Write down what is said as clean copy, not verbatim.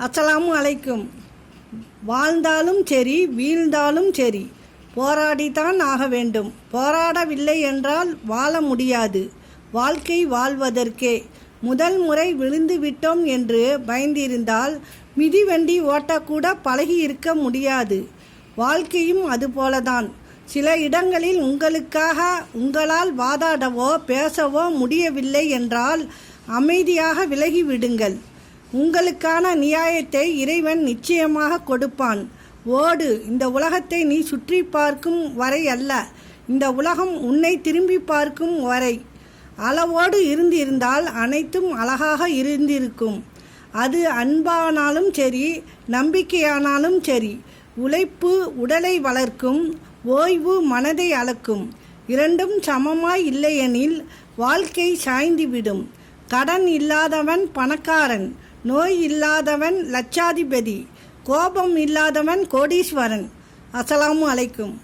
அஸ்ஸலாமு அலைக்கும். வாழ்ந்தாலும் சரி வீழ்ந்தாலும் சரி போராடித்தான் ஆக வேண்டும். போராடவில்லை என்றால் வாழ முடியாது. வாழ்க்கை வாழ்வதற்கே. முதல் முறை விழுந்து விட்டோம் என்று பயந்திருந்தால் மிதிவண்டி ஓட்டக்கூட பழகி இருக்க முடியாது. வாழ்க்கையும் அதுபோலதான். சில இடங்களில் உங்களால் வாதாடவோ பேசவோ முடியவில்லை என்றால் அமைதியாக விலகிவிடுங்கள். உங்களுக்கான நியாயத்தை இறைவன் நிச்சயமாக கொடுப்பான். ஓடு. இந்த உலகத்தை நீ சுற்றி பார்க்கும் வரை அல்ல, இந்த உலகம் உன்னை திரும்பி பார்க்கும் வரை. அளவோடு இருந்திருந்தால் அனைத்தும் அழகாக இருந்திருக்கும். அது அன்பானாலும் சரி, நம்பிக்கையானாலும் சரி. உழைப்பு உடலை வளர்க்கும், ஓய்வு மனதை அளக்கும். இரண்டும் சமமாய் இல்லையெனில் வாழ்க்கை சாய்ந்துவிடும். கடன் இல்லாதவன் பணக்காரன், நோய் இல்லாதவன் லட்சாதிபதி, கோபம் இல்லாதவன் கோடீஸ்வரன். அஸ்ஸலாமு அலைக்கும்.